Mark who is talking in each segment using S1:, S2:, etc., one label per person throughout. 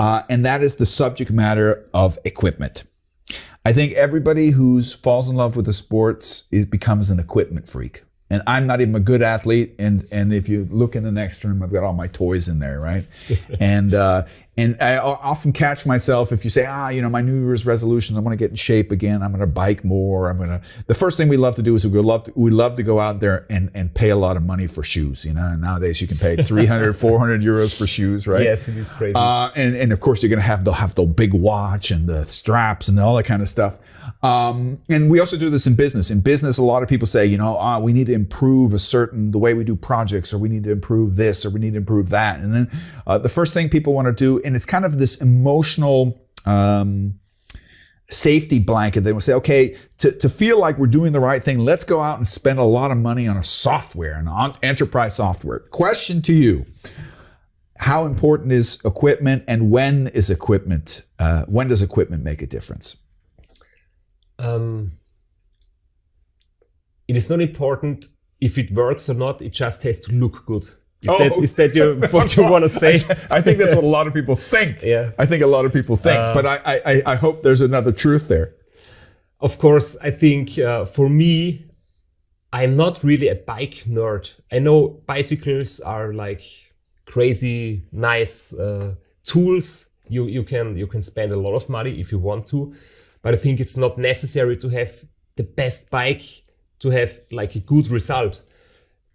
S1: and that is the subject matter of equipment. I think everybody who falls in love with the sports becomes an equipment freak. And I'm not even a good athlete. And if you look in the next room, I've got all my toys in there, right? And I often catch myself if you say, my New Year's resolution, I want to get in shape again. I'm going to bike more. The first thing we love to do is we love to go out there and pay a lot of money for shoes. And nowadays you can pay 300, 400 euros for shoes, right?
S2: Yes, it is crazy.
S1: And of course you're going to have the big watch and the straps and all that kind of stuff. And we also do this in business. In business, a lot of people say, we need to improve the way we do projects, or we need to improve this, or we need to improve that. And then the first thing people want to do, and it's kind of this emotional safety blanket. They will say, okay, to feel like we're doing the right thing, let's go out and spend a lot of money on a software and on enterprise software. Question to you. How important is equipment, and when does equipment make a difference?
S2: It is not important if it works or not. It just has to look good. Is that what you want to say?
S1: I think that's what a lot of people think.
S2: Yeah.
S1: I think a lot of people think, but I hope there's another truth there.
S2: Of course, I think for me, I'm not really a bike nerd. I know bicycles are like crazy, nice tools. You can spend a lot of money if you want to, but I think it's not necessary to have the best bike to have like a good result.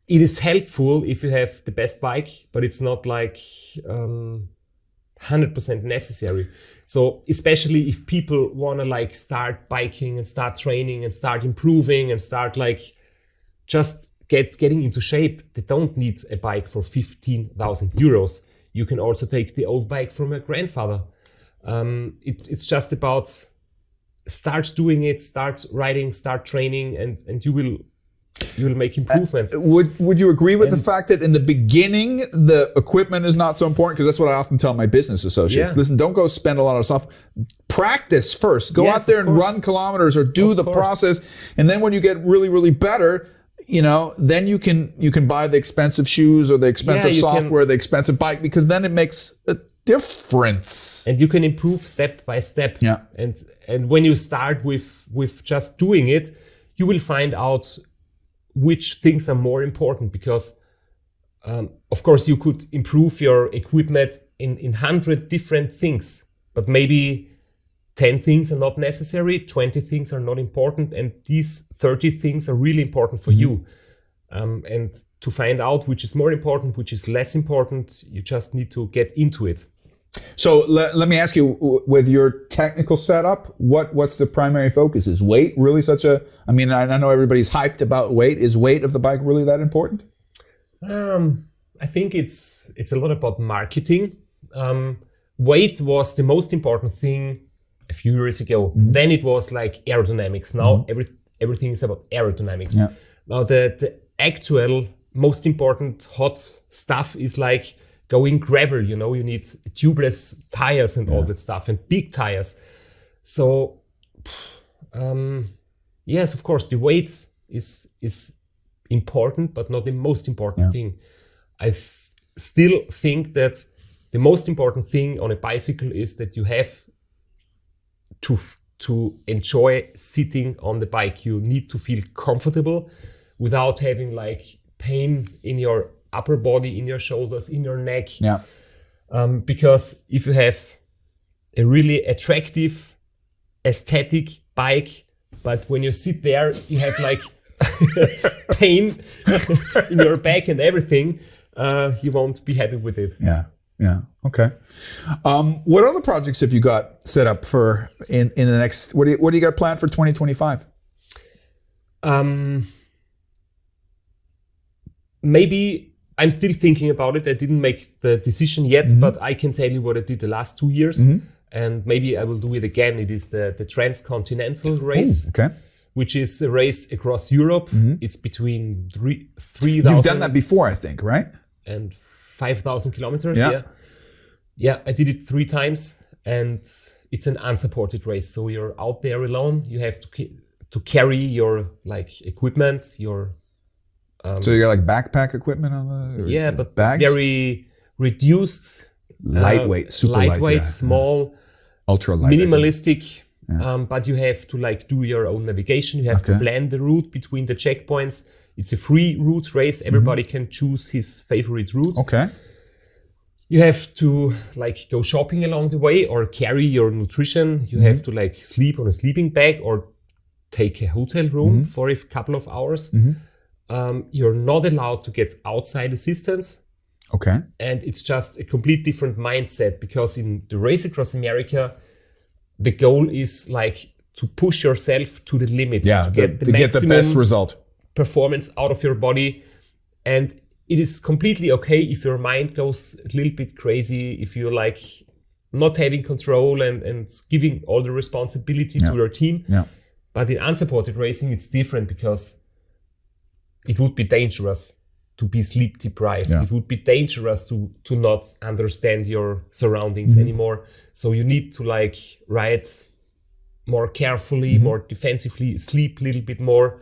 S2: It is helpful if you have the best bike, but it's not like 100% necessary. So especially if people want to like start biking and start training and start improving and start like just getting into shape, they don't need a bike for 15,000 euros. You can also take the old bike from your grandfather. It's just about start doing it, start riding, start training, and you will make improvements.
S1: Would you agree with the fact that in the beginning the equipment is not so important? Because that's what I often tell my business associates. Yeah. Listen, don't go spend a lot of stuff. Practice first. Go out there and run kilometers or do the process, and then when you get really, really better, then you can buy the expensive shoes or the expensive software, the expensive bike, because then it makes a difference.
S2: And you can improve step by step.
S1: Yeah.
S2: And when you start with just doing it, you will find out which things are more important, because of course you could improve your equipment in 100 different things, but maybe 10 things are not necessary, 20 things are not important, and these 30 things are really important for you. And to find out which is more important, which is less important, you just need to get into it.
S1: So let me ask you, with your technical setup, what's the primary focus? Is weight really I know everybody's hyped about weight. Is weight of the bike really that important?
S2: I think it's a lot about marketing. Weight was the most important thing a few years ago. Mm-hmm. Then it was like aerodynamics. Now everything is about aerodynamics. Yeah. Now the actual most important hot stuff is like going gravel, you need tubeless tires and all that stuff, and big tires. So, yes, of course, the weight is important, but not the most important thing. I still think that the most important thing on a bicycle is that you have to enjoy sitting on the bike. You need to feel comfortable without having like pain in your upper body, in your shoulders, in your neck. Yeah. Because if you have a really attractive, aesthetic bike, but when you sit there, you have like pain in your back and everything, you won't be happy with it.
S1: Yeah. Okay. What other projects have you got set up for in the next? What do you got planned for 2025?
S2: Maybe I'm still thinking about it. I didn't make the decision yet, but I can tell you what I did the last 2 years, and maybe I will do it again. It is the Transcontinental race, which is a race across Europe. It's between 3,000.
S1: You've done that before, I think, right?
S2: And 5,000 kilometers. Yeah. I did it 3 times, and it's an unsupported race. So you're out there alone. You have to carry your like equipment, your
S1: so you got like backpack equipment on the
S2: but
S1: bags?
S2: Very reduced
S1: Lightweight, super
S2: lightweight,
S1: light,
S2: small,
S1: ultra light,
S2: minimalistic. But you have to like do your own navigation. You have to plan the route between the checkpoints. It's a free route race. Everybody can choose his favorite route.
S1: Okay.
S2: You have to like go shopping along the way or carry your nutrition. You have to like sleep on a sleeping bag or take a hotel room for a couple of hours. You're not allowed to get outside assistance.
S1: Okay.
S2: And it's just a complete different mindset, because in the race across America, the goal is like to push yourself to the limits,
S1: to get the best result,
S2: performance out of your body. And it is completely okay if your mind goes a little bit crazy, if you're like not having control and giving all the responsibility to your team. But in unsupported racing, it's different, because it would be dangerous to be sleep deprived. It would be dangerous to not understand your surroundings anymore. So you need to like ride more carefully, more defensively, sleep a little bit more,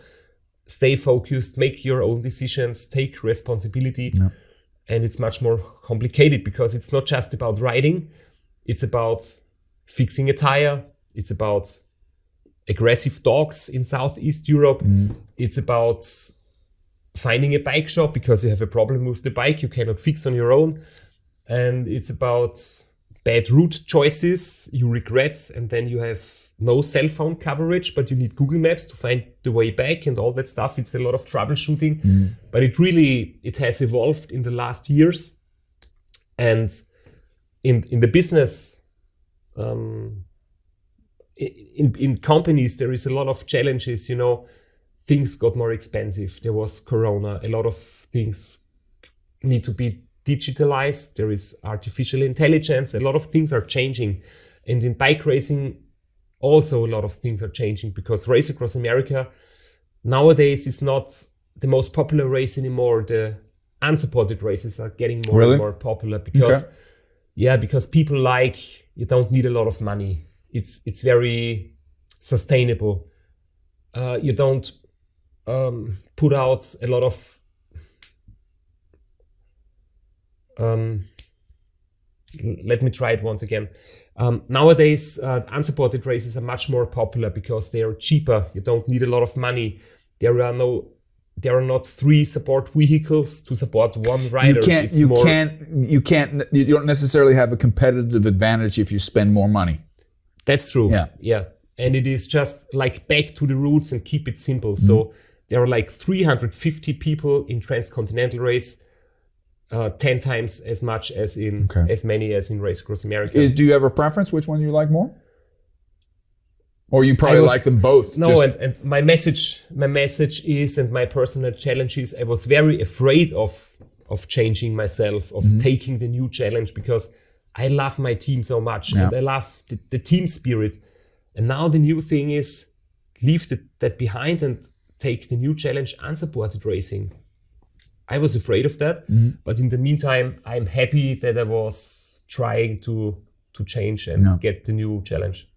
S2: stay focused, make your own decisions, take responsibility. And it's much more complicated, because it's not just about riding. It's about fixing a tire. It's about aggressive dogs in Southeast Europe. It's about finding a bike shop because you have a problem with the bike you cannot fix on your own. And it's about bad route choices you regret, and then you have no cell phone coverage, but you need Google Maps to find the way back and all that stuff. It's a lot of troubleshooting, but it has evolved in the last years. And in the business, in companies, there is a lot of challenges, you know. Things got more expensive. There was Corona. A lot of things need to be digitalized. There is artificial intelligence. A lot of things are changing. And in bike racing, also a lot of things are changing, because Race Across America nowadays is not the most popular race anymore. The unsupported races are getting more and more popular, because because people like, you don't need a lot of money. It's very sustainable. You don't put out a lot of let me try it once again. Nowadays, unsupported races are much more popular because they are cheaper. You don't need a lot of money. There are not 3 support vehicles to support one rider.
S1: You don't necessarily have a competitive advantage if you spend more money.
S2: That's true. Yeah. And it is just like back to the roots and keep it simple. So there are like 350 people in transcontinental race, 10 times as much as in as many as in Race Across America.
S1: Do you have a preference? Which one you like more? Or you probably like them both?
S2: No, and my message is, and my personal challenge is, I was very afraid of changing myself, of taking the new challenge, because I love my team so much and I love the team spirit. And now the new thing is leave that behind and take the new challenge, unsupported racing. I was afraid of that, but in the meantime, I'm happy that I was trying to change and get the new challenge.